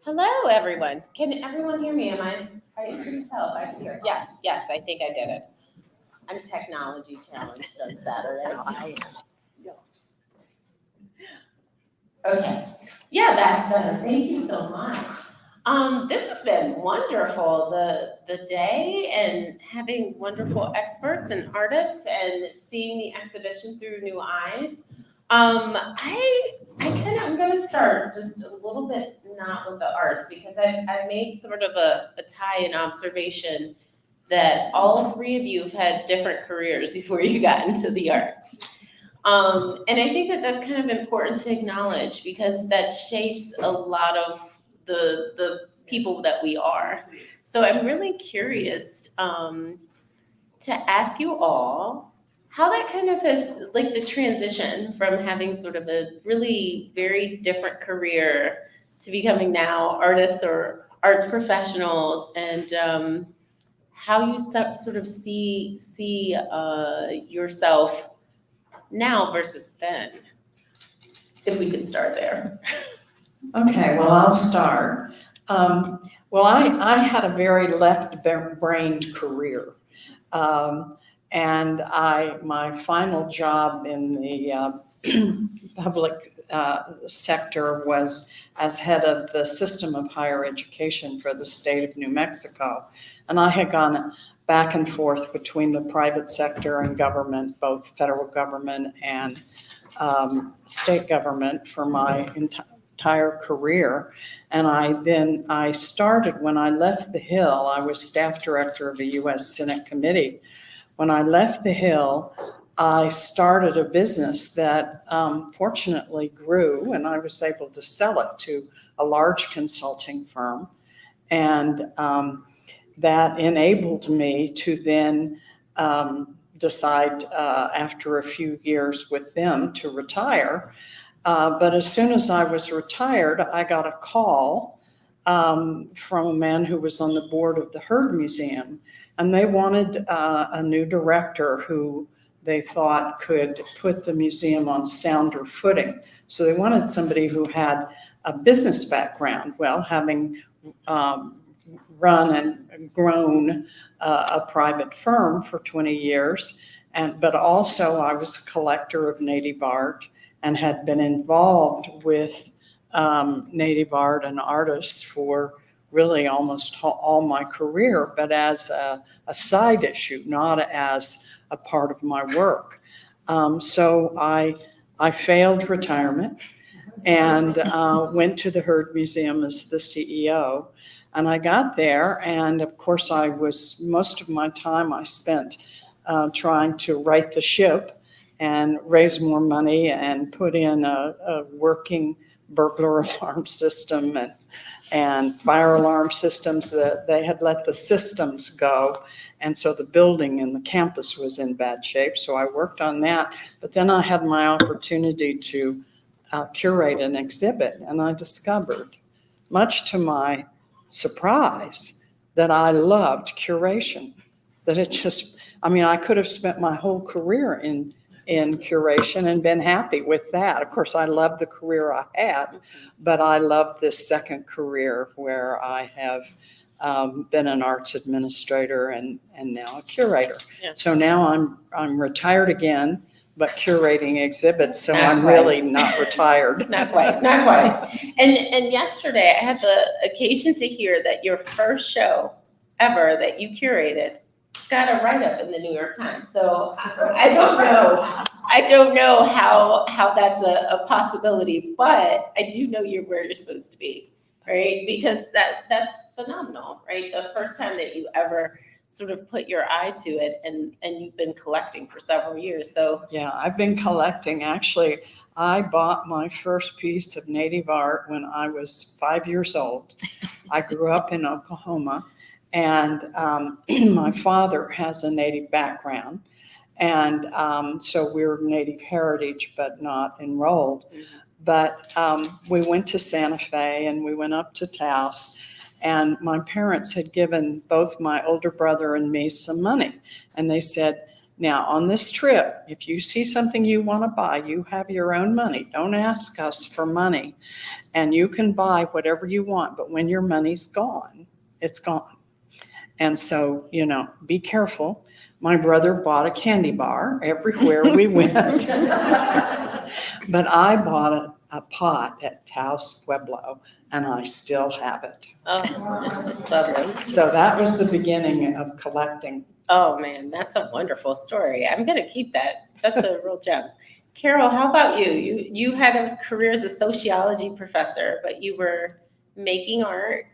Hello, everyone. Can everyone hear me? I couldn't tell if I can hear. Yes, I think I did it. I'm technology challenged on Saturday. Okay. Yeah, that's thank you so much. This has been wonderful, the day, and having wonderful experts and artists and seeing the exhibition through new eyes. I'm gonna start just a little bit not with the arts, because I've made sort of a tie and observation that all three of you have had different careers before you got into the arts. And I think that that's kind of important to acknowledge, because that shapes a lot of the people that we are. So I'm really curious to ask you all how that kind of is, like, the transition from having sort of a really very different career to becoming now artists or arts professionals, and how you sort of see yourself now versus then. If we could start there. Okay, well, I'll start. I had a very left-brained career. And my final job in the public sector was as head of the system of higher education for the state of New Mexico. And I had gone back and forth between the private sector and government, both federal government and state government, for my entire career. And I started, when I left the Hill, I was staff director of a U.S. Senate committee. When I left the Hill, I started a business that fortunately grew, and I was able to sell it to a large consulting firm. And that enabled me to then decide after a few years with them to retire. But as soon as I was retired, I got a call from a man who was on the board of the Heard Museum, and they wanted a new director who they thought could put the museum on sounder footing. So they wanted somebody who had a business background, well, having run and grown a private firm for 20 years, but also I was a collector of native art and had been involved with native art and artists for really almost all my career, but as a side issue, not as a part of my work. So I failed retirement and went to the Heard Museum as the CEO. And I got there, and of course most of my time I spent trying to right the ship and raise more money and put in a working burglar alarm system and fire alarm systems. That they had let the systems go, and so the building and the campus was in bad shape. So I worked on that, but then I had my opportunity to curate an exhibit, and I discovered, much to my surprise, that I loved curation. That I could have spent my whole career in curation and been happy with that. Of course, I love the career I had, but I love this second career where I have been an arts administrator and now a curator. Yeah. So now I'm retired again, but curating exhibits. So I'm really not retired. Not quite. And yesterday I had the occasion to hear that your first show ever that you curated got a write-up in the New York Times. So I don't know how that's a possibility, but I do know you're where you're supposed to be, right? Because that's phenomenal, right? The first time that you ever sort of put your eye to it, and you've been collecting for several years. So yeah, I've been collecting. Actually, I bought my first piece of native art when I was 5 years old. I grew up in Oklahoma. And my father has a native background. And so we're Native heritage, but not enrolled. Mm-hmm. But we went to Santa Fe and we went up to Taos. And my parents had given both my older brother and me some money. And they said, Now, on this trip, if you see something you want to buy, you have your own money. Don't ask us for money. And you can buy whatever you want, but when your money's gone, it's gone. And so, be careful. My brother bought a candy bar everywhere we went. But I bought a pot at Taos Pueblo, and I still have it. Oh, lovely. So that was the beginning of collecting. Oh, man, that's a wonderful story. I'm going to keep that. That's a real gem. Carol, how about you? You had a career as a sociology professor, but you were making art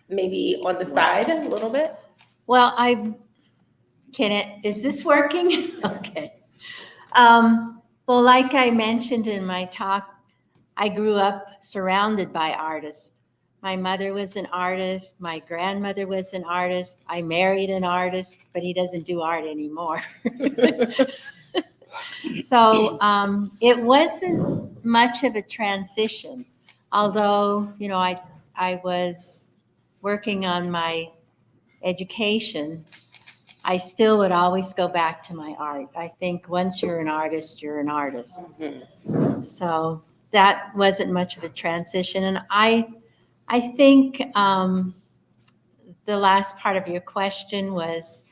maybe on the side a little bit? Well, is this working? Okay. Well, like I mentioned in my talk, I grew up surrounded by artists. My mother was an artist. My grandmother was an artist. I married an artist, but he doesn't do art anymore. So it wasn't much of a transition, although, I was working on my education. I still would always go back to my art. I think once you're an artist, you're an artist. Mm-hmm. So that wasn't much of a transition. And I think the last part of your question was,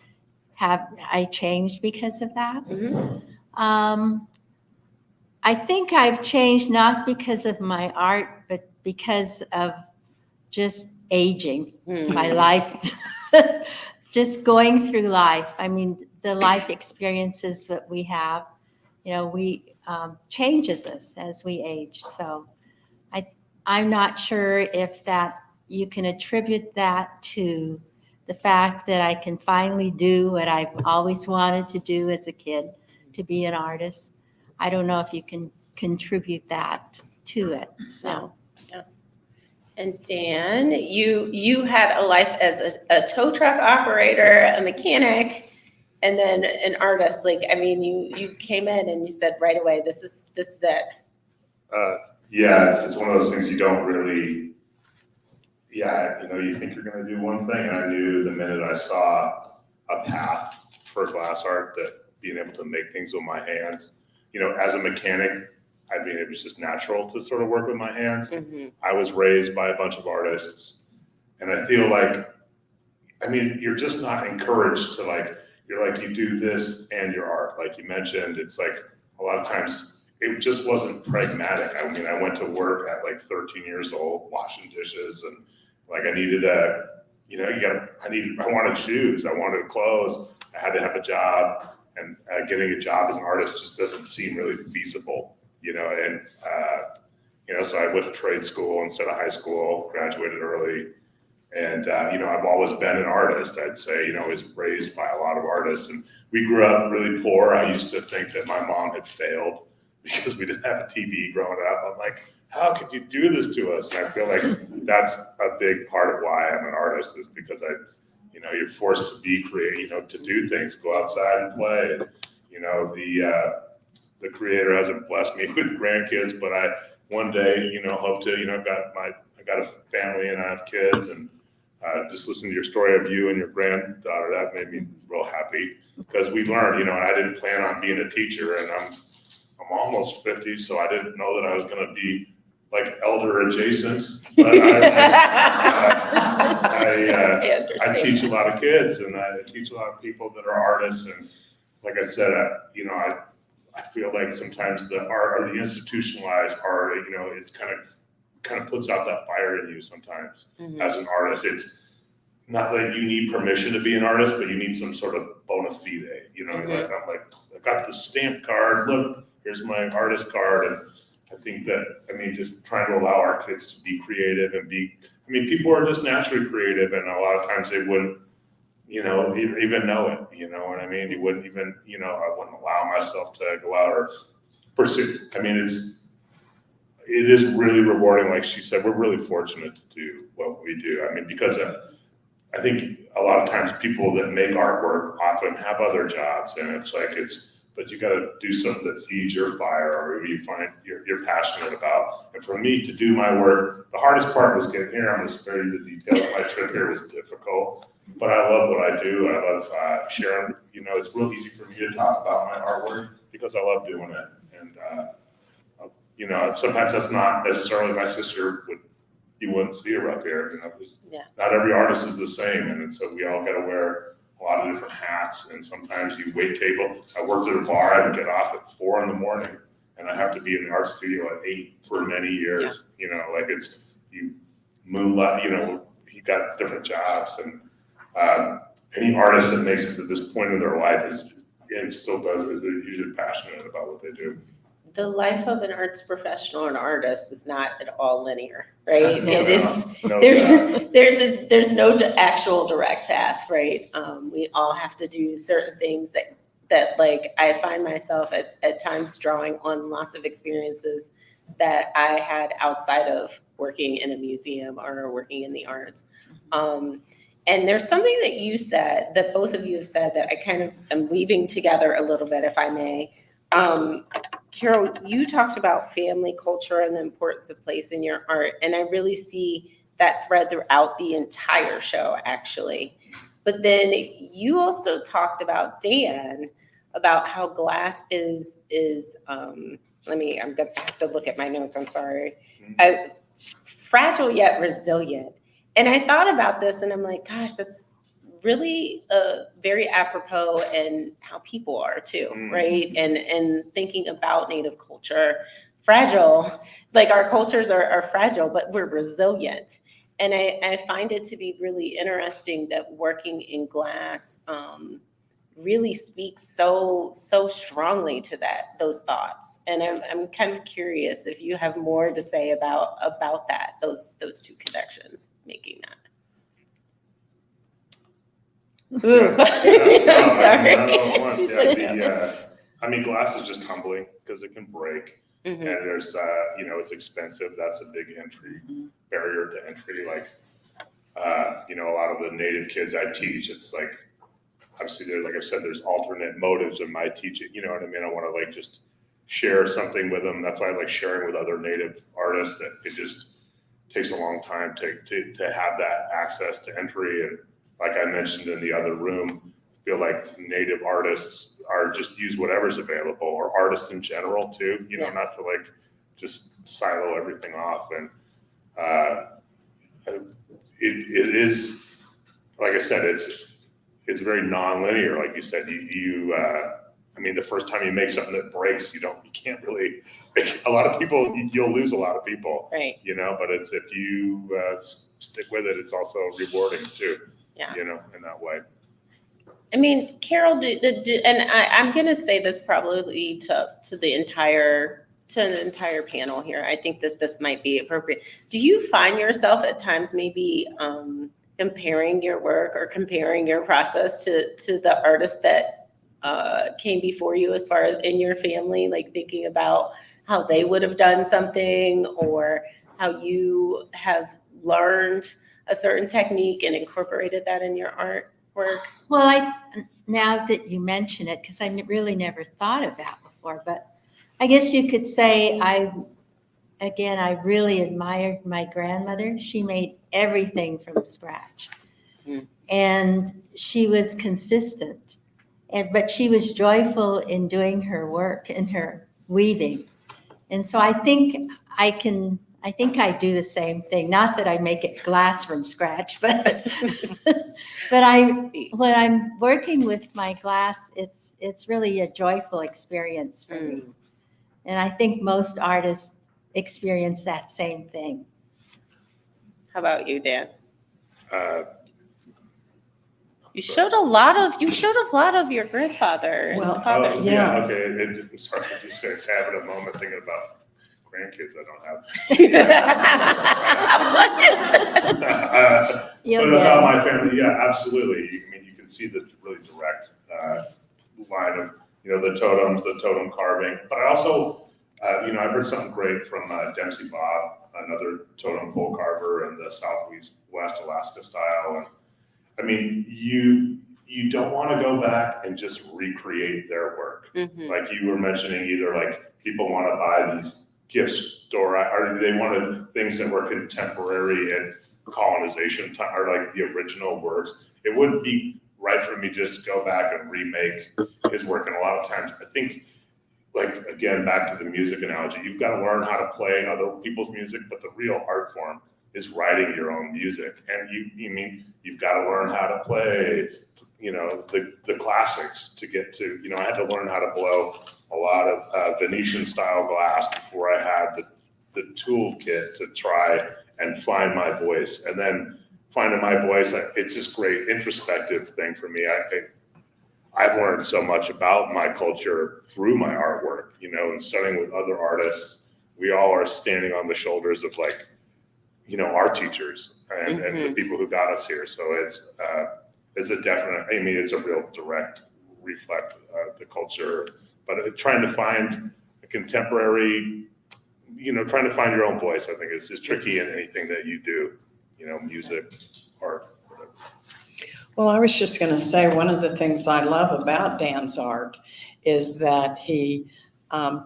have I changed because of that? Mm-hmm. I think I've changed not because of my art, but because of just aging, my life, just going through life. I mean, the life experiences that we have, we changes us as we age. So I'm not sure if that you can attribute that to the fact that I can finally do what I've always wanted to do as a kid, to be an artist. I don't know if you can contribute that to it. So. Yeah. And Dan, you had a life as a tow truck operator, a mechanic, and then an artist. You came in and you said right away, this is it. Yeah, it's one of those things you don't really, you think you're going to do one thing. And I knew the minute I saw a path for glass art that being able to make things with my hands, as a mechanic, it was just natural to sort of work with my hands. Mm-hmm. I was raised by a bunch of artists, and I feel like, you're just not encouraged to you do this and your art. Like you mentioned, it's like a lot of times it just wasn't pragmatic. I went to work at 13 years old, washing dishes, and I needed I wanted shoes, I wanted clothes, I had to have a job, and getting a job as an artist just doesn't seem really feasible. So I went to trade school instead of high school, graduated early. And, I've always been an artist. I'd say, I was raised by a lot of artists, and we grew up really poor. I used to think that my mom had failed because we didn't have a TV growing up. I'm like, how could you do this to us? And I feel like that's a big part of why I'm an artist, is because you're forced to be creative, to do things, go outside and play. And, the Creator hasn't blessed me with grandkids, but I one day, hope to, I got a family and I have kids, and just listening to your story of you and your granddaughter, that made me real happy, because we learned, and I didn't plan on being a teacher, and I'm almost 50, so I didn't know that I was going to be elder adjacent, but I teach a lot of kids, and I teach a lot of people that are artists, and like I said, I feel like sometimes the art, or the institutionalized art, it's kind of puts out that fire in you sometimes. Mm-hmm. As an artist. It's not that you need permission to be an artist, but you need some sort of bona fide, Mm-hmm. I got the stamped card, look, here's my artist card. And I think that, just trying to allow our kids to be creative and people are just naturally creative, and a lot of times they wouldn't, even know it, you know what I mean? You wouldn't even, I wouldn't allow myself to go out or pursue. It is really rewarding. Like she said, we're really fortunate to do what we do. Because I think a lot of times people that make artwork often have other jobs, and but you got to do something that feeds your fire, or you find you're passionate about. And for me to do my work, the hardest part was getting here. I'm just sparing the details. My trip here was difficult. but I love what I do. I love sharing. You know, it's real easy for me to talk about my artwork because I love doing it. And you know, sometimes that's not necessarily my sister would. You wouldn't see her up here. You know, not every artist is the same, and so we all got to wear a lot of different hats. And sometimes you wait table. I worked at a bar. I would get off at 4 a.m. and I have to be in the art studio at 8 for many years. You know, like it's you moonlight. You know, you got different jobs, and any artist that makes it to this point in their life is usually passionate about what they do. The life of an arts professional and artist is not at all linear, right? It is. There's no actual direct path, right? We all have to do certain things that like I find myself at times drawing on lots of experiences that I had outside of working in a museum or working in the arts. And there's something that you said, that both of you have said, that I kind of am weaving together a little bit, if I may. Carol, you talked about family culture and the importance of place in your art, and I really see that thread throughout the entire show, actually. But then you also talked about, Dan, about how glass is I'm gonna have to look at my notes, I'm sorry. Fragile yet resilient. And I thought about this and I'm like, gosh, that's really very apropos in how people are too, right? And thinking about Native culture, fragile, like our cultures are fragile, but we're resilient. And I find it to be really interesting that working in glass really speaks so strongly to those thoughts. And I'm kind of curious if you have more to say about that, those two connections, making that. Ooh. I mean, glass is just humbling because it can break, and there's, it's expensive. That's a big entry barrier to entry. Like, a lot of the Native kids I teach, it's like, obviously, like I said, there's alternate motives in my teaching. You know what I mean? I want to like just share something with them. That's why I like sharing with other Native artists. That it just takes a long time to have that access to entry. And like I mentioned in the other room, I feel like Native artists are just use whatever's available, or artists in general too, not to like just silo everything off. And it is, like I said, it's very non-linear. Like you said, the first time you make something that breaks, you can't really, a lot of people, you'll lose a lot of people, right? But it's, if you stick with it, it's also rewarding too. Yeah. In that way. I mean, Carol, and I'm going to say this probably to the entire panel here. I think that this might be appropriate. Do you find yourself at times maybe comparing your work or comparing your process to the artists that came before you, as far as in your family, like thinking about how they would have done something, or how you have learned a certain technique and incorporated that in your artwork? Well, now that you mention it, because I really never thought of that before, but I guess you could say I really admired my grandmother. She made everything from scratch. And she was consistent, but she was joyful in doing her work and her weaving. And so I think I do the same thing. Not that I make it glass from scratch, but when I'm working with my glass, it's really a joyful experience for me. And I think most artists experience that same thing. How about you, Dan? You showed a lot of your grandfather and Well, father's. Okay. I'm sorry, I just having a moment thinking about grandkids I don't have. But about my family, absolutely. You can see the really direct line of the totems, the totem carving. But I also, I heard something great from Dempsey Bob, another totem pole carver in the Southwest Alaska style. And you don't want to go back and just recreate their work. Like you were mentioning, either like people want to buy these gift store, or they wanted things that were contemporary and colonization time, or like the original works. it wouldn't be right for me just to go back and remake his work. And a lot of times, I think, like, again, back to the music analogy, you've got to learn how to play other people's music, but the real art form is writing your own music. And you've got to learn how to play, the classics to get to, I had to learn how to blow a lot of Venetian style glass before I had the toolkit to try and find my voice. And then finding my voice, it's this great introspective thing for me. I've learned so much about my culture through my artwork, and studying with other artists. We all are standing on the shoulders of our teachers and the people who got us here. So it's a definite, it's a real direct reflect of the culture, but trying to find a contemporary, trying to find your own voice, I think is tricky in anything that you do, music, art, whatever. Well, I was just going to say, one of the things I love about Dan's art is that he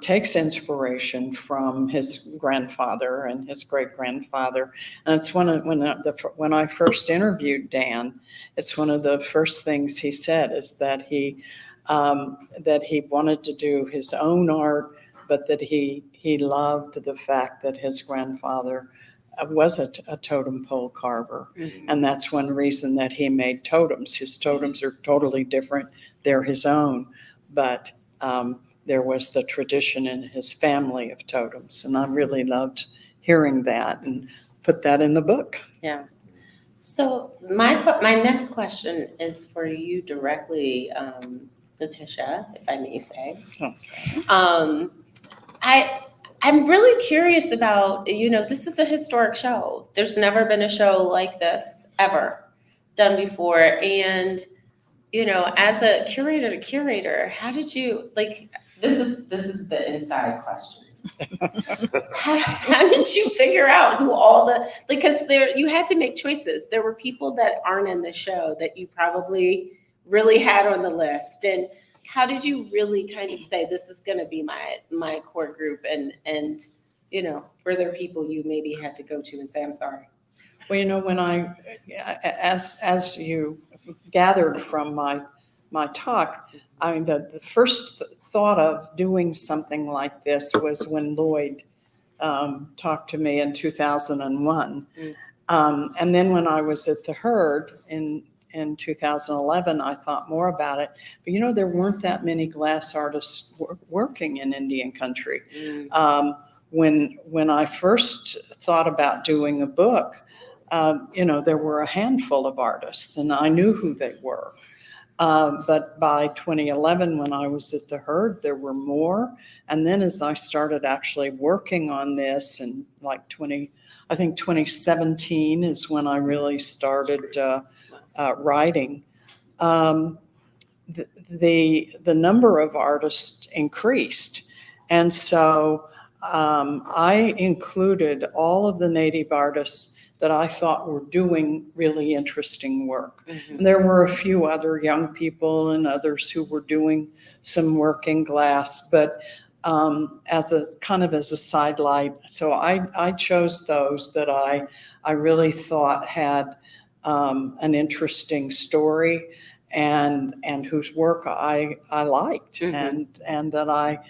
takes inspiration from his grandfather and his great-grandfather. And it's when I first interviewed Dan, it's one of the first things he said is that he wanted to do his own art, but that he loved the fact that his grandfather was a totem pole carver. Mm-hmm. And that's one reason that he made totems. His totems are totally different. They're his own. But there was the tradition in his family of totems. And I really loved hearing that and put that in the book. Yeah. So my next question is for you directly, Letitia, if I may say. Okay. I'm really curious about, this is a historic show. There's never been a show like this ever done before. And, as a curator to curator, how did you, this is the inside question. How did you figure out who because you had to make choices. There were people that aren't in the show that you probably really had on the list. And how did you really kind of say, this is going to be my core group? And were there people you maybe had to go to and say, I'm sorry? Well, when as you gathered from my talk, the first thought of doing something like this was when Lloyd talked to me in 2001. And then when I was at the Herd in 2011, I thought more about it. But there weren't that many glass artists working in Indian country. When I first thought about doing a book, there were a handful of artists, and I knew who they were. But by 2011, when I was at the Herd, there were more. And then as I started actually working on this, and 2017 is when I really started writing, the number of artists increased. And so I included all of the Native artists that I thought were doing really interesting work. Mm-hmm. And there were a few other young people and others who were doing some work in glass, but as a sidelight. So I chose those that I really thought had an interesting story and whose work I liked. Mm-hmm. and that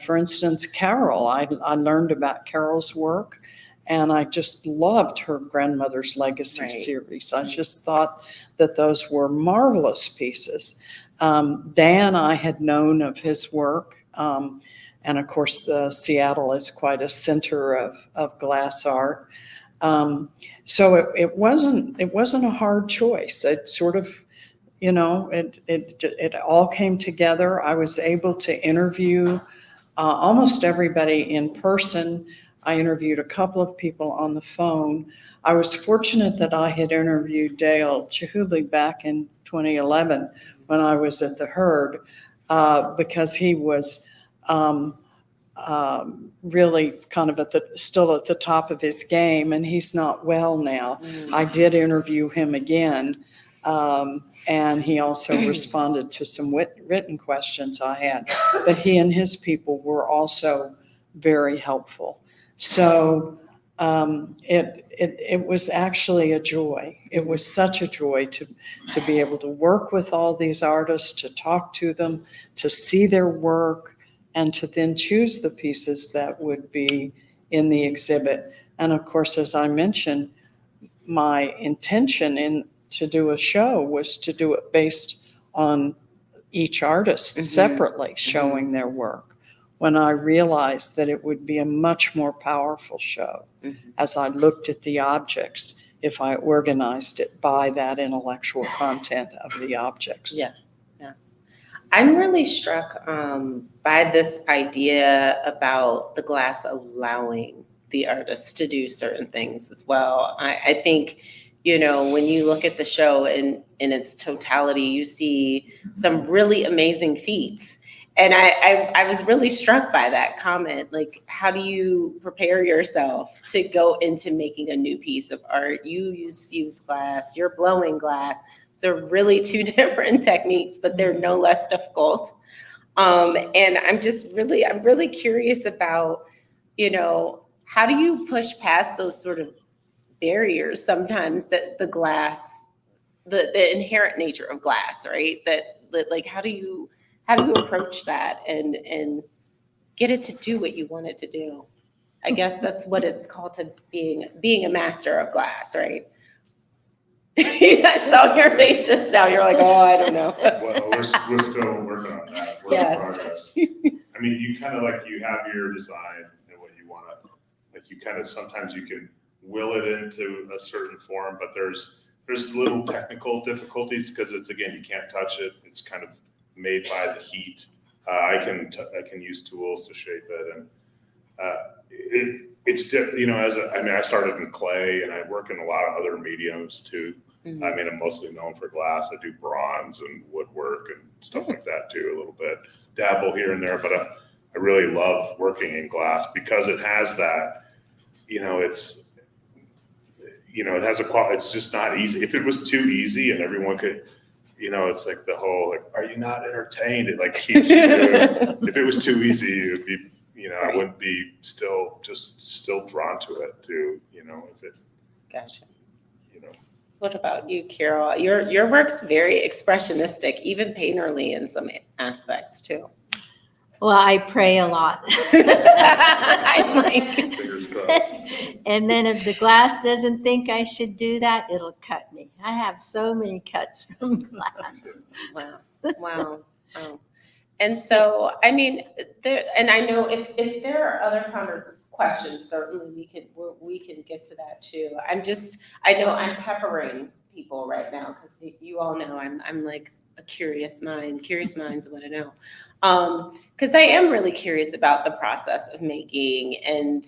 for instance, Carol, I learned about Carol's work, and I just loved her Grandmother's Legacy series. I just thought that those were marvelous pieces. Dan, I had known of his work, and of course Seattle is quite a center of glass art. So it wasn't a hard choice. It sort of, it all came together. I was able to interview almost everybody in person. I interviewed a couple of people on the phone. I was fortunate that I had interviewed Dale Chihuly back in 2011 when I was at the Herd, because he was really kind of still at the top of his game, and he's not well now. Mm. I did interview him again, and he also responded to some written questions I had, but he and his people were also very helpful. So it was actually a joy. It was such a joy to be able to work with all these artists, to talk to them, to see their work, and to then choose the pieces that would be in the exhibit. And of course, as I mentioned, my intention to do a show was to do it based on each artist separately showing their work, when I realized that it would be a much more powerful show as I looked at the objects if I organized it by that intellectual content of the objects. Yeah. I'm really struck by this idea about the glass allowing the artists to do certain things as well. I think, when you look at the show in its totality, you see some really amazing feats. And I was really struck by that comment. Like, how do you prepare yourself to go into making a new piece of art? You use fused glass, you're blowing glass. They're really two different techniques, but they're no less difficult. And I'm really curious about, how do you push past those sort of barriers sometimes that the glass, the inherent nature of glass, right? That like, how do you approach that and get it to do what you want it to do? I guess that's what it's called, to being a master of glass, right? I saw your faces now. You're like, oh, I don't know. Well, we're still working on that. Work in Yes. progress. I mean, you kind of you have your design and what you want to, you kind of, sometimes you can will it into a certain form, but there's little technical difficulties because it's, again, you can't touch it. It's kind of made by the heat. I can use tools to shape it, and I started in clay, and I work in a lot of other mediums too. Mm-hmm. I mean, I'm mostly known for glass. I do bronze and woodwork and stuff like that too, a little bit. Dabble here and there, but I really love working in glass because it has that, it has it's just not easy. If it was too easy and everyone could, it's like the whole, are you not entertained? It keeps you if it was too easy, it would be, I wouldn't be still drawn to it too, if it. Gotcha. What about you, Carol? Your work's very expressionistic, even painterly in some aspects too. Well, I pray a lot. I'm like, Fingers crossed. And then if the glass doesn't think I should do that, it'll cut me. I have so many cuts from glass. wow. And so, I mean, and I know if there are other questions, certainly we can get to that too. I know I'm peppering people right now because you all know I'm like a curious minds want to know. Because I am really curious about the process of making, and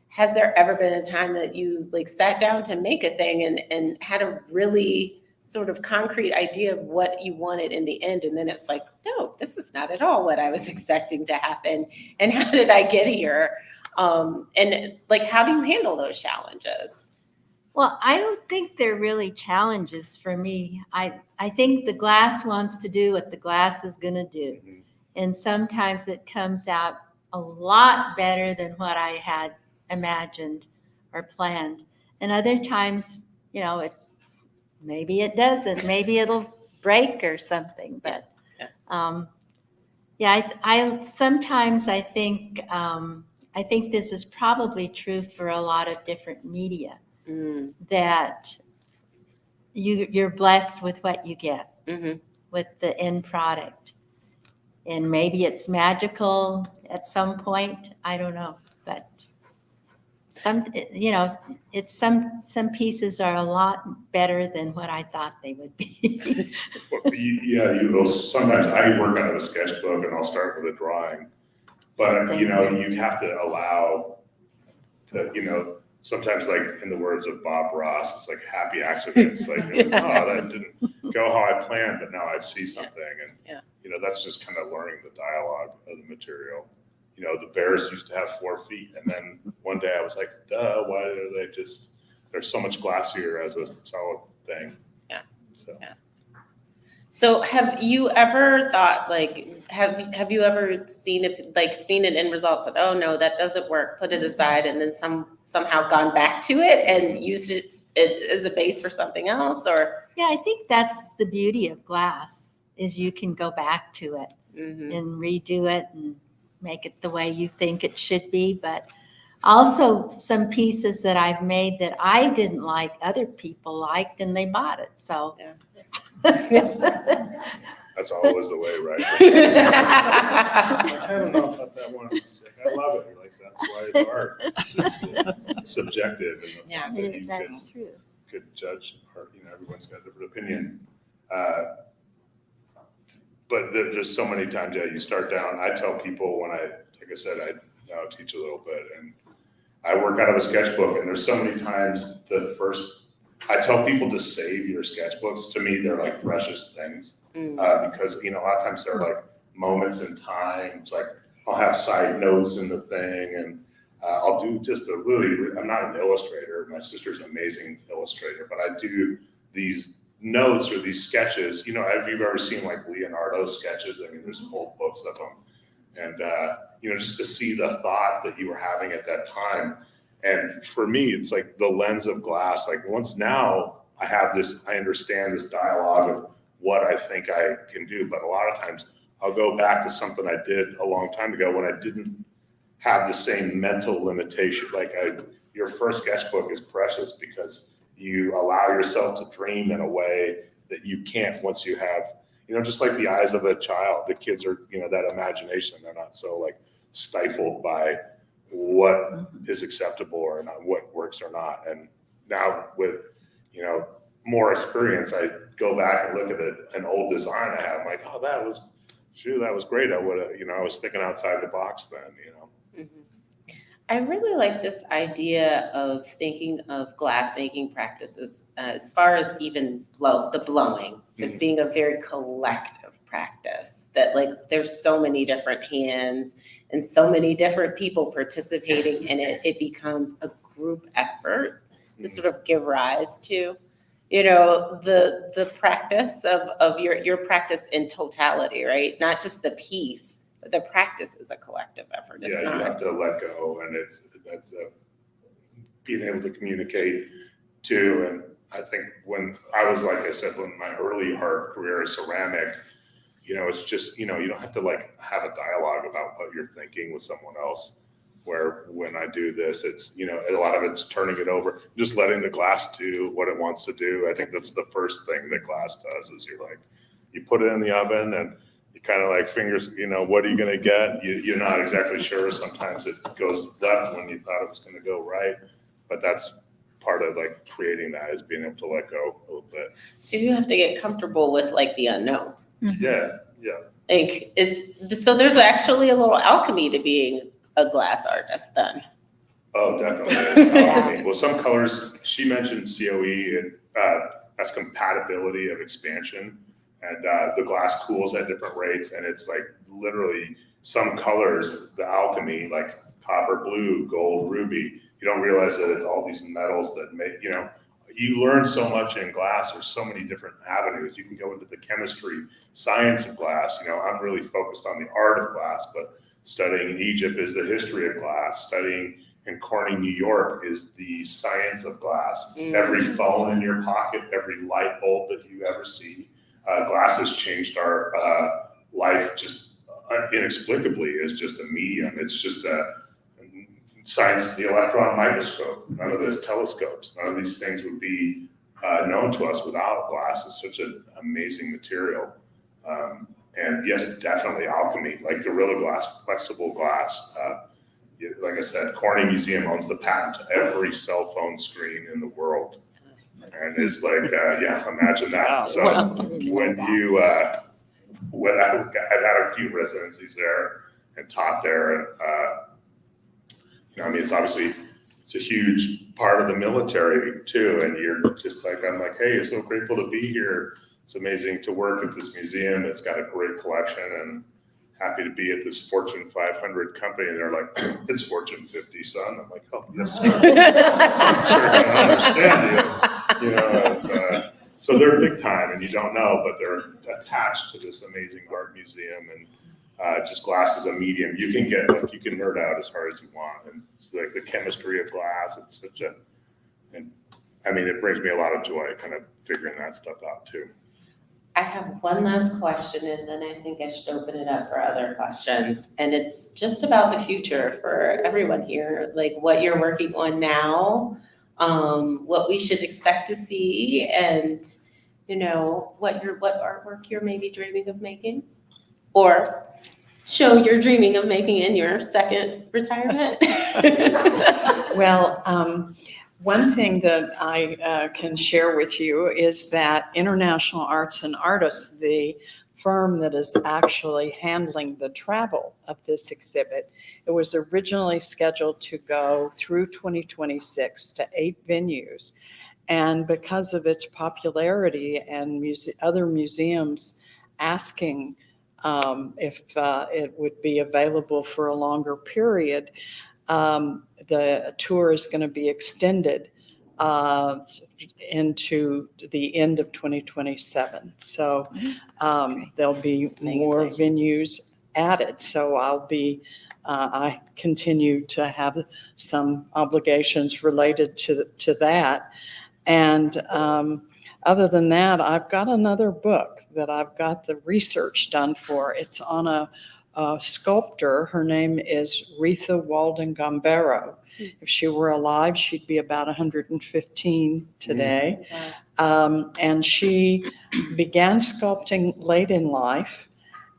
has there ever been a time that you sat down to make a thing and had a really sort of concrete idea of what you wanted in the end, and then it's like, no, this is not at all what I was expecting to happen, and how did I get here? And how do you handle those challenges? Well, I don't think they're really challenges for me. I think the glass wants to do what the glass is going to do. Mm-hmm. And sometimes it comes out a lot better than what I had imagined or planned. And other times, maybe it doesn't. Maybe it'll break or something. But I sometimes I think this is probably true for a lot of different media. That you're blessed with what you get, with the end product, and maybe it's magical at some point. I don't know, but some pieces are a lot better than what I thought they would be. Sometimes I work out of a sketchbook and I'll start with a drawing, but you have to allow that, sometimes, in the words of Bob Ross, it's happy accidents. Oh, that didn't go how I planned, but now I see something. And, that's just kind of learning the dialogue of the material. The bears used to have 4 feet. And then one day I was like, duh, why are they're so much glassier as a solid thing. Yeah. So. Yeah. So have you ever thought, like, have you ever seen it, like seen an end result, said, oh no, that doesn't work, put it aside, and then somehow gone back to it and used it as a base for something else, or? Yeah, I think that's the beauty of glass, is you can go back to it and redo it and make it the way you think it should be. But also some pieces that I've made that I didn't like, other people liked, and they bought it. So Yeah. That's always the way, right? I don't know about that one. I love it. Like, that's why it's art. It's subjective. And Yeah. that you That's true. could judge art. Everyone's got a different opinion. But there's so many times, you start down. I tell people when like I said, I now teach a little bit, and I work out of a sketchbook, and there's so many times I tell people to save your sketchbooks. To me, they're like precious things. Because a lot of times they're like moments in time. It's like I'll have side notes in the thing, and I'll do just I'm not an illustrator. My sister's an amazing illustrator, but I do these notes or these sketches. If you've ever seen like Leonardo's sketches, I mean, there's whole books of them. And, just to see the thought that you were having at that time. And for me, it's like the lens of glass. Like once now I understand this dialogue of what I think I can do. But a lot of times I'll go back to something I did a long time ago when I didn't have the same mental limitation. Your first sketchbook is precious because you allow yourself to dream in a way that you can't once you have, just like the eyes of a child. The kids are, that imagination. They're not so like stifled by what is acceptable or not, what works or not. And now with, more experience, I go back and look at an old design I have. I'm like, oh, that was great. I would have, I was thinking outside the box then, I really like this idea of thinking of glassmaking practices as far as even the blowing as being a very collective practice, that like there's so many different hands and so many different people participating in it. It becomes a group effort to sort of give rise to, the practice of your practice in totality, right? Not just the piece, but the practice is a collective effort. It's you not. have to let go, and that's being able to communicate too. And I think when I was, like I said, when my early art career is ceramic, it's just, you don't have to like have a dialogue about what you're thinking with someone else. Where when I do this, it's, a lot of it's turning it over, just letting the glass do what it wants to do. I think that's the first thing that glass does is you put it in the oven and you kind of like fingers, what are you going to get? You're not exactly sure. Sometimes it goes left when you thought it was going to go right, but that's part of like creating that, is being able to let go a little bit. So you have to get comfortable with like the unknown. Yeah. Like so there's actually a little alchemy to being a glass artist then. Oh, definitely. Well, some colors, she mentioned COE, and that's compatibility of expansion. And the glass cools at different rates. And it's like literally some colors, the alchemy, like copper blue, gold, ruby, you don't realize that it's all these metals that make, you learn so much in glass. There's so many different avenues. You can go into the chemistry, science of glass. I'm really focused on the art of glass, but studying in Egypt is the history of glass. Studying in Corning, New York is the science of glass. Every phone in your pocket, every light bulb that you ever see, glass has changed our life just inexplicably. It's just a medium. It's just a science, the electron microscope, none of those telescopes, none of these things would be known to us without glass. It's such an amazing material. And yes, definitely alchemy, like Gorilla Glass, flexible glass. Like I said, Corning Museum owns the patent to every cell phone screen in the world. And it's like, imagine that. So when I've had a few residencies there and taught there, and it's a huge part of the military too. And you're just like, I'm like, hey, so grateful to be here. It's amazing to work at this museum. It's got a great collection, and happy to be at this Fortune 500 company. And they're like, it's Fortune 50, son. I'm like, oh, yes, sir. I'm sure I understand you. So So they're big time, and you don't know, but they're attached to this amazing art museum, and just glass is a medium. You can nerd out as hard as you want, and like the chemistry of glass, it's such a, and I mean, it brings me a lot of joy kind of figuring that stuff out too. I have one last question, and then I think I should open it up for other questions. And it's just about the future for everyone here, like what you're working on now, what we should expect to see, and what artwork you're maybe dreaming of making, or show you're dreaming of making in your second retirement. Well, one thing that I can share with you is that International Arts and Artists, the firm that is actually handling the travel of this exhibit, it was originally scheduled to go through 2026 to 8 venues. And because of its popularity and other museums asking if it would be available for a longer period, the tour is going to be extended into the end of 2027. So there'll be more venues added. So I continue to have some obligations related to that. And other than that, I've got another book that I've got the research done for. It's on a sculptor. Her name is Retha Walden Gambaro. If she were alive, she'd be about 115 today. And she began sculpting late in life.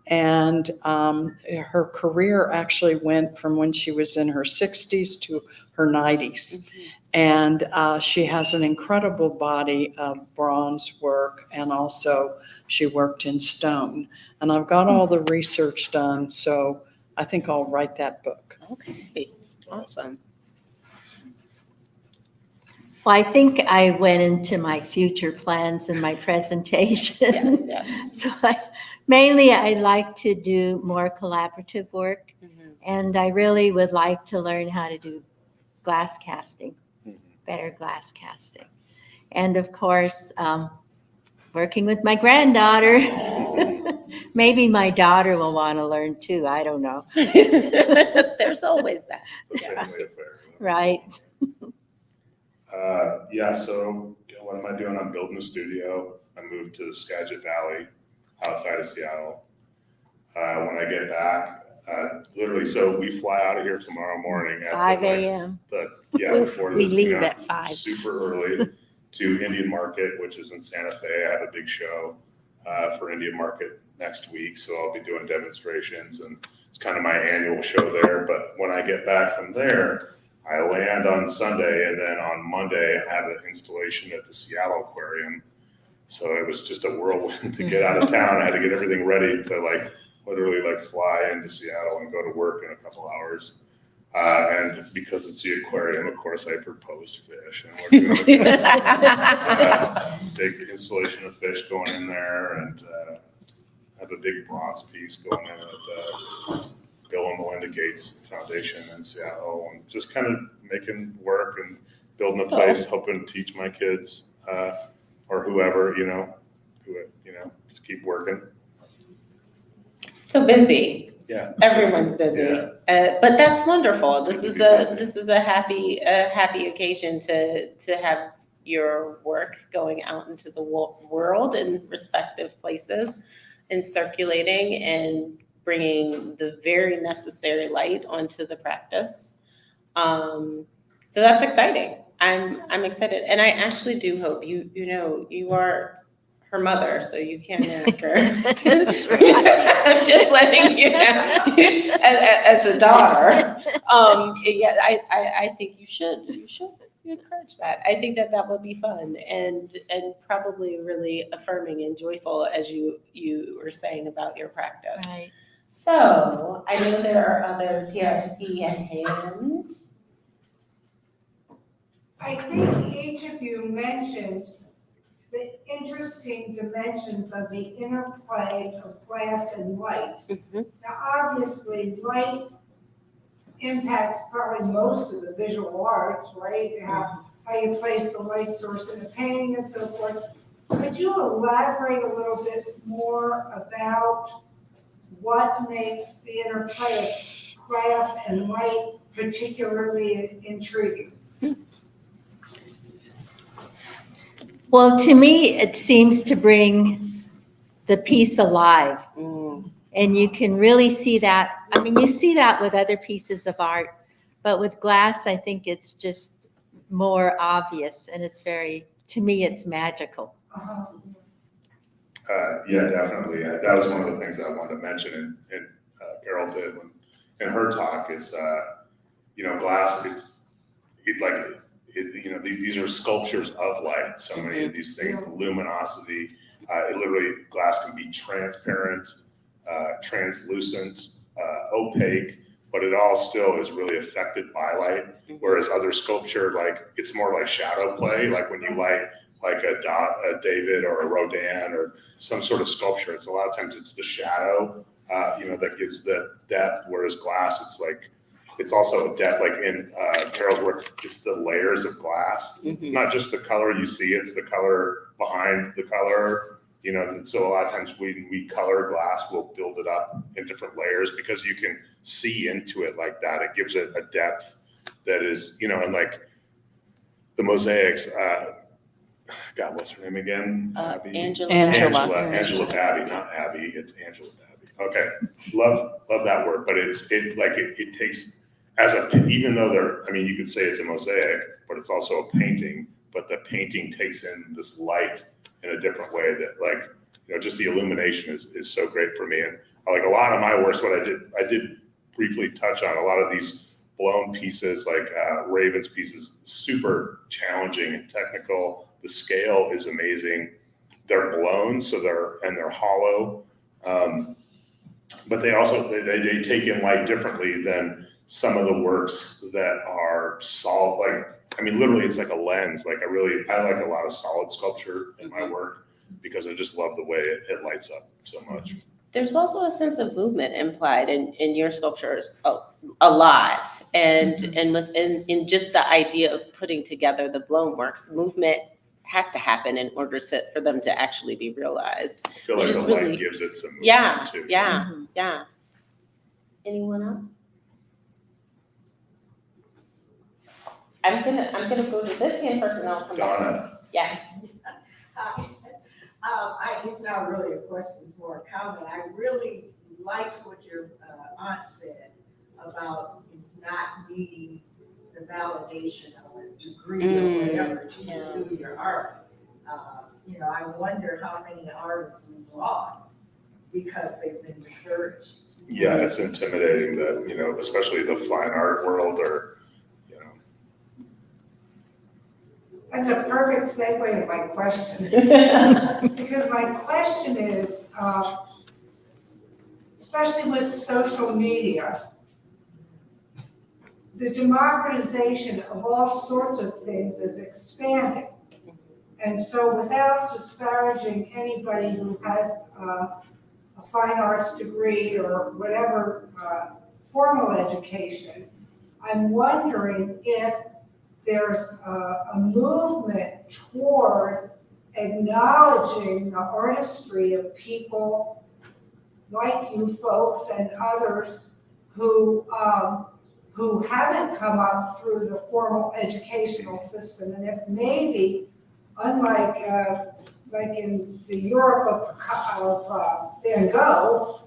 And her career actually went from when she was in her 60s to her 90s. And she has an incredible body of bronze work, and also she worked in stone. And I've got all the research done, so I think I'll write that book. Okay, awesome. Well, I think I went into my future plans in my presentation. Yes. So mainly I'd like to do more collaborative work, and I really would like to learn how to do glass casting, better glass casting. And of course, working with my granddaughter. Maybe my daughter will want to learn too. I don't know. There's always that. It's a family affair. Right. So what am I doing? I'm building a studio. I moved to the Skagit Valley outside of Seattle. When I get back, literally, so we fly out of here tomorrow morning at 5 a.m. Before We leave at 5. Super early to Indian Market, which is in Santa Fe. I have a big show for Indian Market next week, so I'll be doing demonstrations, and it's kind of my annual show there. But when I get back from there, I land on Sunday, and then on Monday I have an installation at the Seattle Aquarium. So it was just a whirlwind to get out of town. I had to get everything ready to literally fly into Seattle and go to work in a couple hours. And because it's the aquarium, of course, I proposed fish, and we're doing a big installation of fish going in there, and have a big bronze piece going in at the Bill and Melinda Gates Foundation in Seattle, and just kind of making work and building a place, hoping to teach my kids or whoever, just keep working. So busy. Yeah. Everyone's busy. Yeah. But that's wonderful. It's This good to be is a happy occasion to have your work going out into the world in respective places and circulating and bringing the very necessary light onto the practice. So that's exciting. I'm excited, and I actually do hope you are her mother, so you can ask her. That's right. I'm just letting you know, as a daughter. I think you should encourage that. I think that would be fun and probably really affirming and joyful, as you were saying about your practice. Right. So I know there are others here. I see a hand. I think each of you mentioned the interesting dimensions of the interplay of glass and light. Now, obviously, light impacts probably most of the visual arts, right? How you place the light source in a painting and so forth. Could you elaborate a little bit more about what makes the interplay of glass and light particularly intriguing? Well, to me, it seems to bring the piece alive. And you can really see that. I mean, you see that with other pieces of art, but with glass, I think it's just more obvious, and it's very, to me, it's magical. Yeah, definitely. That was one of the things I wanted to mention, and Carol did in her talk is, glass is, these are sculptures of light. So many of these things, the luminosity, glass can be transparent, translucent, opaque, but it all still is really affected by light. Whereas other sculpture, it's more like shadow play, like when you light like a David or a Rodin or some sort of sculpture, it's a lot of times it's the shadow, that gives the depth. Whereas glass, it's also a depth, like in Carol's work, it's the layers of glass. It's not just the color you see, it's the color behind the color, and so a lot of times when we color glass, we'll build it up in different layers because you can see into it like that. It gives it a depth that is, and like the mosaics, God, what's her name again? Angela. Angela Babby, not Abby, it's Angela Babby. Okay, love that word, but it takes, even though you could say it's a mosaic, but it's also a painting, but the painting takes in this light in a different way that just the illumination is so great for me. And like a lot of my works, what I did briefly touch on a lot of these blown pieces, like Raven's pieces, super challenging and technical. The scale is amazing. They're blown, so they're hollow. But they also, they take in light differently than some of the works that are solid. Literally it's like a lens. I like a lot of solid sculpture in my work because I just love the way it lights up so much. There's also a sense of movement implied in your sculptures a lot. And in just the idea of putting together the blown works, movement has to happen in order for them to actually be realized. I feel like the light gives it some movement Yeah, too. yeah. Anyone else? I'm gonna go to this hand first and then I'll come back. Donna. Yes. It's not really a question, it's more a comment. I really liked what your aunt said about not needing the validation of a degree or whatever to pursue your art. I wonder how many artists we've lost because they've been discouraged. Yeah, it's intimidating that, especially the fine art world That's a perfect segue to my question. Because my question is, especially with social media, the democratization of all sorts of things is expanding. And so without disparaging anybody who has a fine arts degree or whatever formal education, I'm wondering if there's a movement toward acknowledging the artistry of people like you folks and others who haven't come up through the formal educational system, and if maybe, unlike like in the Europe of Van Gogh,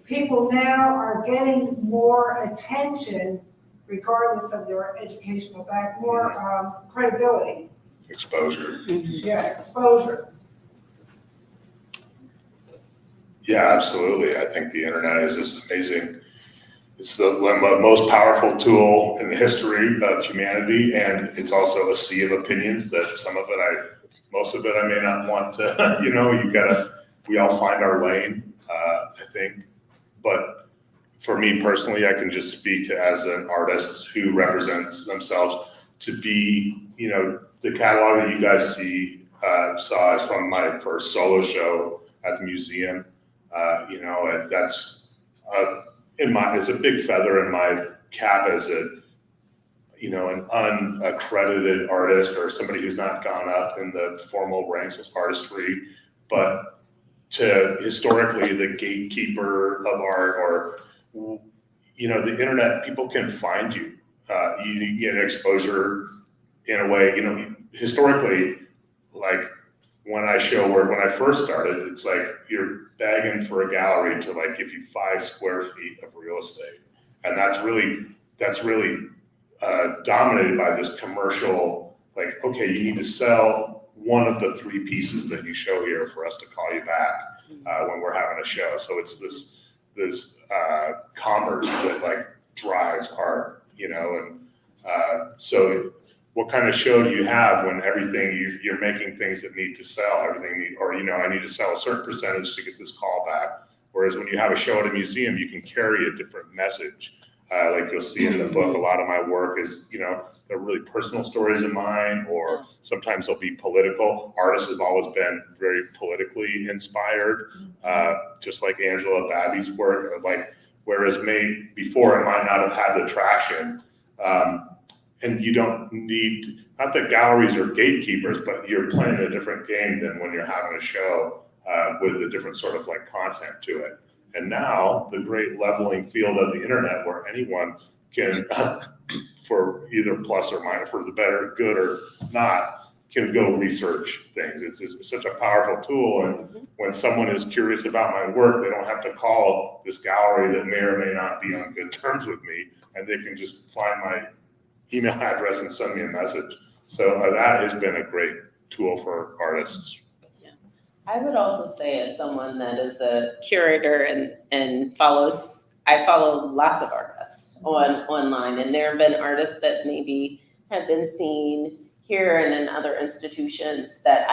people now are getting more attention regardless of their educational background, more credibility. exposure. Yeah, exposure. Yeah, absolutely. I think the internet is this amazing, it's the most powerful tool in the history of humanity, and it's also a sea of opinions that most of it I may not want to, we all find our lane, I think. But for me personally, I can just speak to as an artist who represents themselves to be, the catalog that you guys saw is from my first solo show at the museum. And that's it's a big feather in my cap as an unaccredited artist or somebody who's not gone up in the formal ranks of artistry, but to historically the gatekeeper of art, or the internet, people can find you. You get exposure in a way, historically, like when I first started, it's like you're begging for a gallery to like give you 5 square feet of real estate. And that's really dominated by this commercial, like, okay, you need to sell one of the 3 pieces that you show here for us to call you back when we're having a show. So it's this commerce that like drives art, and so what kind of show do you have when everything you're making things that need to sell, I need to sell a certain percentage to get this call back. Whereas when you have a show at a museum, you can carry a different message. Like you'll see in the book, a lot of my work is, they're really personal stories of mine, or sometimes they'll be political. Artists have always been very politically inspired, just like Angela Babby's work. Whereas before it might not have had the traction. And you don't need, not that galleries are gatekeepers, but you're playing a different game than when you're having a show with a different sort of like content to it. And now the great leveling field of the internet, where anyone can, for either plus or minus, for the better, good or not, can go research things. It's such a powerful tool. And when someone is curious about my work, they don't have to call this gallery that may or may not be on good terms with me, and they can just find my email address and send me a message. So that has been a great tool for artists. I would also say, as someone that is a curator and I follow lots of artists online, and there have been artists that maybe have been seen here and in other institutions that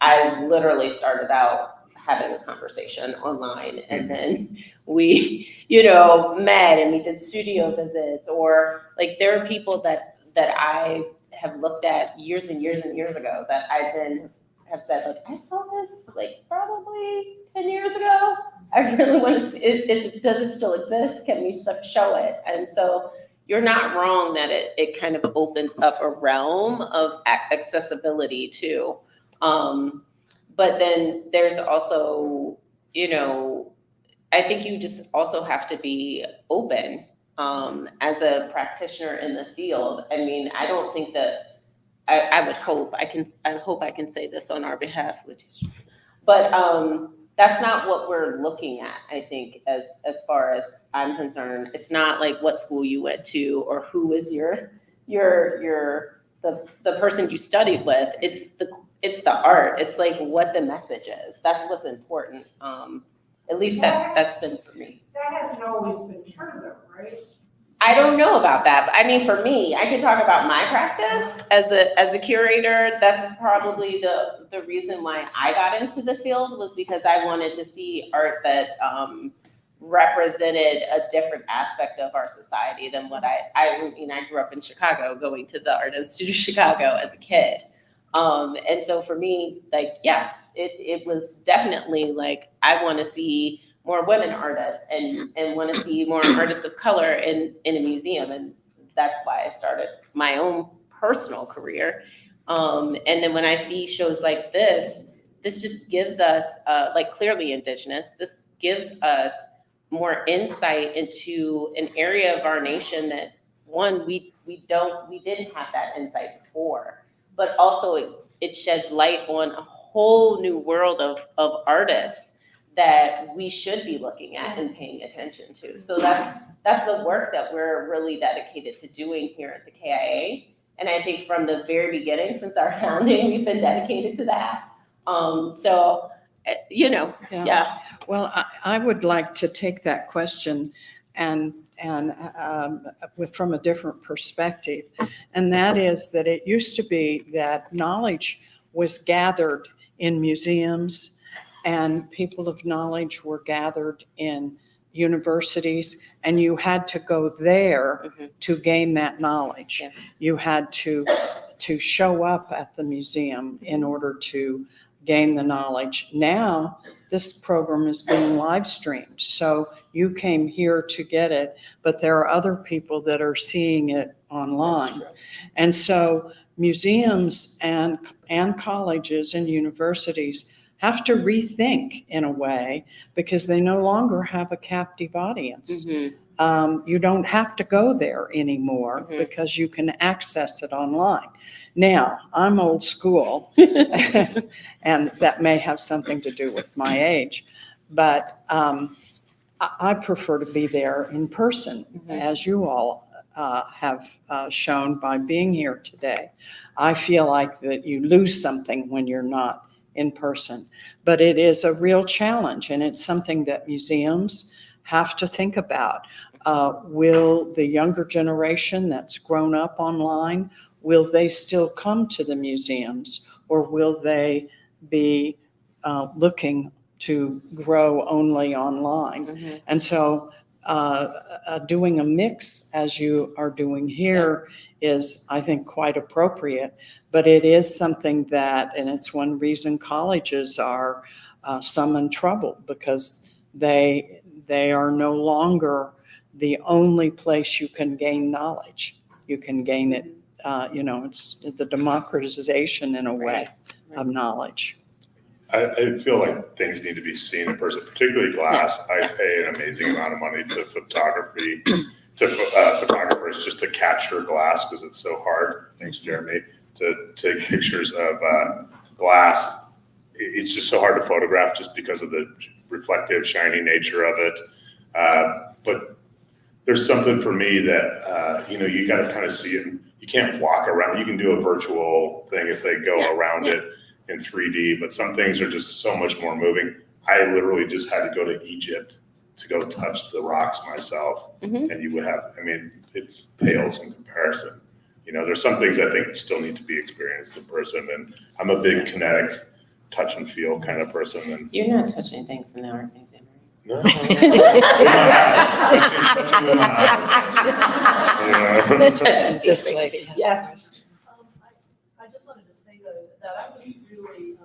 I literally started out having a conversation online, and then we, met and we did studio visits, or like there are people that I have looked at years and years and years ago that I then have said, like, I saw this like probably 10 years ago. I really want to see, does it still exist? Can we show it? And so you're not wrong that it kind of opens up a realm of accessibility too. But then there's also, I think you just also have to be open as a practitioner in the field. I mean, I don't think that I hope I can say this on our behalf, Letitia. But that's not what we're looking at, I think, as far as I'm concerned. It's not like what school you went to or who is the person you studied with. It's the art. It's like what the message is. That's what's important. At least that's been for me. That hasn't always been true though, right? I don't know about that. But I mean, for me, I can talk about my practice as a curator. That's probably the reason why I got into the field, was because I wanted to see art that represented a different aspect of our society than what I grew up in Chicago, going to the Art Institute of Chicago as a kid. And so for me, like, yes, it was definitely like, I want to see more women artists and want to see more artists of color in a museum. And that's why I started my own personal career. And then when I see shows like this just gives us, like Clearly Indigenous, this gives us more insight into an area of our nation that, one, we didn't have that insight before, but also it sheds light on a whole new world of artists that we should be looking at and paying attention to. So that's the work that we're really dedicated to doing here at the KIA. And I think from the very beginning, since our founding, we've been dedicated to that. Yeah. Well, I would like to take that question and from a different perspective. And that is that it used to be that knowledge was gathered in museums, and people of knowledge were gathered in universities, and you had to go there to gain that knowledge. Yeah. You had to to show up at the museum in order to gain the knowledge. Now, this program is being live streamed, so you came here to get it, but there are other people that are seeing it online. And so museums and colleges and universities have to rethink in a way, because they no longer have a captive audience. You don't have to go there anymore because you can access it online. Now, I'm old school, and that may have something to do with my age, but I prefer to be there in person, as you all have shown by being here today. I feel like that you lose something when you're not in person, but it is a real challenge, and it's something that museums have to think about. Will the younger generation that's grown up online, will they still come to the museums, or will they be looking to grow only online? And so doing a mix, as you are doing here, is, I think, quite appropriate. But it is something that, and it's one reason colleges are some in trouble, because they are no longer the only place you can gain knowledge. You can gain it, it's the democratization in a way of knowledge. I feel like things need to be seen in person, particularly glass. I pay an amazing amount of money to photographers just to capture glass, because it's so hard. Thanks, Jeremy, to take pictures of glass. It's just so hard to photograph just because of the reflective, shiny nature of it. But there's something for me that, you got to kind of see it. You can't walk around. You can do a virtual thing if they go around it in 3D, but some things are just so much more moving. I literally just had to go to Egypt to go touch the rocks myself. And you would have, it pales in comparison. There's some things I think still need to be experienced in person. And I'm a big kinetic touch and feel kind of person. And You're not touching things in the art museum, no. This lady. Yes. I just wanted to say that I was really,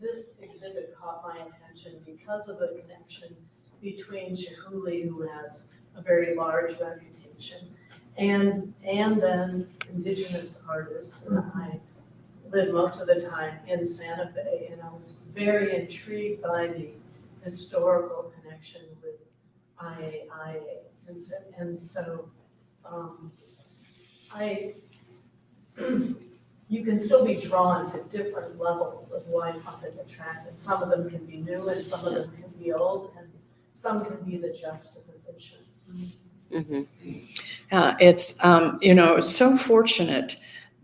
this exhibit caught my attention because of the connection between Chihuly, who has a very large reputation, and then Indigenous artists. And I lived most of the time in Santa Fe, and I was very intrigued by the historical connection with IAIA. And so you can still be drawn to different levels of why something attracted. Some of them can be new, and some of them can be old, and some can be the juxtaposition. It's, it's so fortunate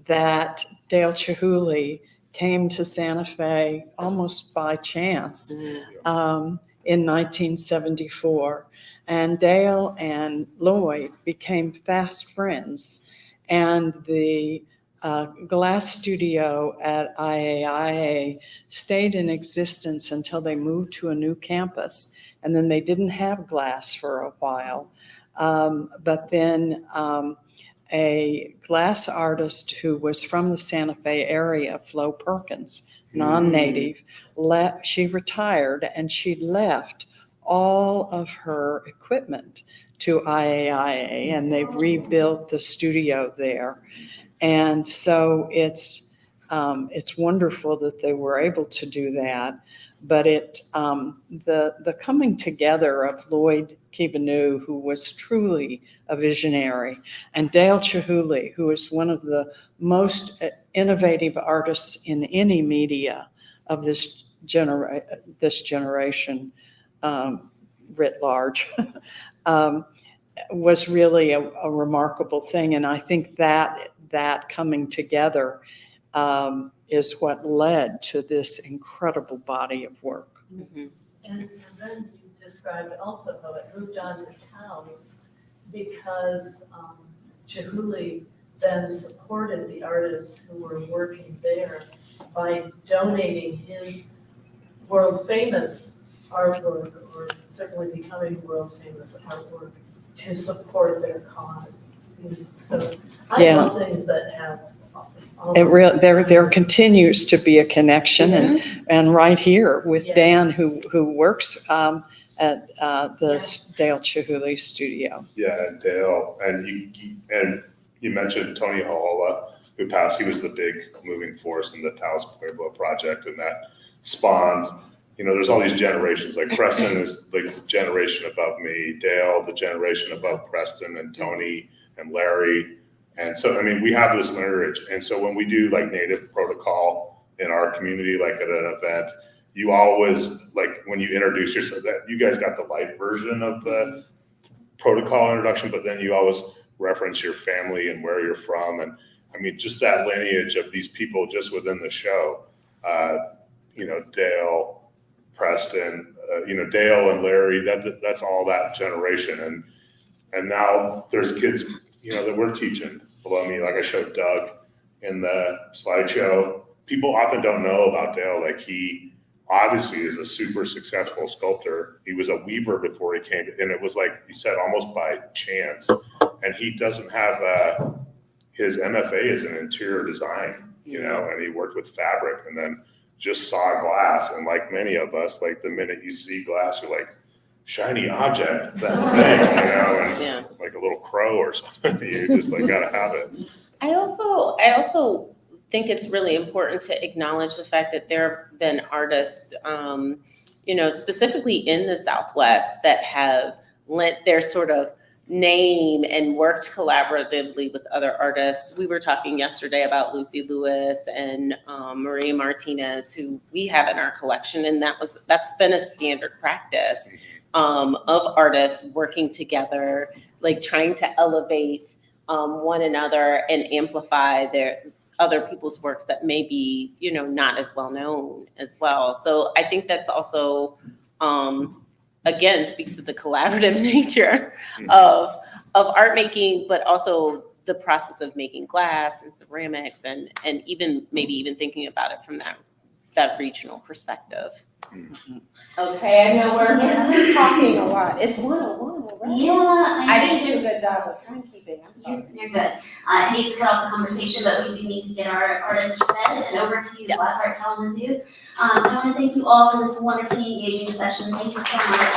that Dale Chihuly came to Santa Fe almost by chance in 1974. And Dale and Lloyd became fast friends. And the glass studio at IAIA stayed in existence until they moved to a new campus. And then they didn't have glass for a while. But then a glass artist who was from the Santa Fe area, Flo Perkins, non-native, she retired, and she left all of her equipment to IAIA, and they've rebuilt the studio there. And so it's wonderful that they were able to do that. But the coming together of Lloyd Kibanu, who was truly a visionary, and Dale Chihuly, who is one of the most innovative artists in any media of this generation, writ large, was really a remarkable thing. And I think that coming together is what led to this incredible body of work. And then you described also how it moved on to towns, because Chihuly then supported the artists who were working there by donating his world famous artwork, or certainly becoming world famous artwork, to support their cause. So I love things that have There continues to be a connection, and right here with Yes. Dan, who works at the Dale Chihuly studio. Yeah, and Dale, and you mentioned Tony Haola, who passed. He was the big moving force in the Taos Pueblo project, and that spawned. There's all these generations. Like Preston is like the generation above me. Dale, the generation above Preston, and Tony and Larry. And so, we have this lineage. And so when we do like native protocol in our community, like at an event, you always, like when you introduce yourself, that you guys got the light version of the protocol introduction, but then you always reference your family and where you're from. And just that lineage of these people just within the show, Dale, Preston, Dale and Larry, that's all that generation. And now there's kids, that we're teaching below me. Like I showed Doug in the slideshow. People often don't know about Dale. Like he obviously is a super successful sculptor. He was a weaver before he came, and it was like you said, almost by chance. And he doesn't have his MFA is in interior design, and he worked with fabric and then just saw glass. And like many of us, like the minute you see glass, you're like, shiny object, that thing, and like a little crow or something. You just like gotta have it. I also think it's really important to acknowledge the fact that there have been artists, specifically in the Southwest, that have lent their sort of name and worked collaboratively with other artists. We were talking yesterday about Lucy Lewis and Maria Martinez, who we have in our collection, and that's been a standard practice of artists working together, like trying to elevate one another and amplify their other people's works that may be, not as well known as well. So I think that's also, again, speaks to the collaborative nature of art making, but also the process of making glass and ceramics, and even thinking about it from that regional perspective. Okay, I know we're talking a lot. It's 1:01 already. Yeah, I didn't do a good job of timekeeping. I'm sorry. You're good. I hate to cut off the conversation, but we do need to get our artists to bed and over to Glass Art Kalamazoo. I want to thank you all for this wonderfully engaging session. Thank you so much.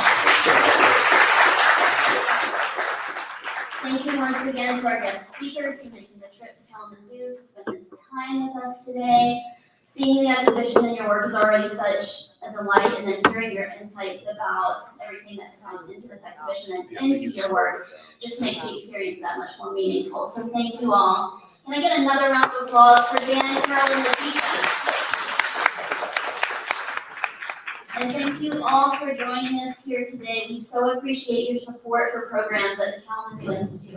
Thank you once again to our guest speakers for making the trip to Kalamazoo to spend this time with us today. Seeing the exhibition and your work is already such a delight, and then hearing your insights about everything that has gone into this exhibition and into your work just makes the experience that much more meaningful. So thank you all. Can I get another round of applause for Dan, Carol, and Letitia? And thank you all for joining us here today. We so appreciate your support for programs at the Kalamazoo Institute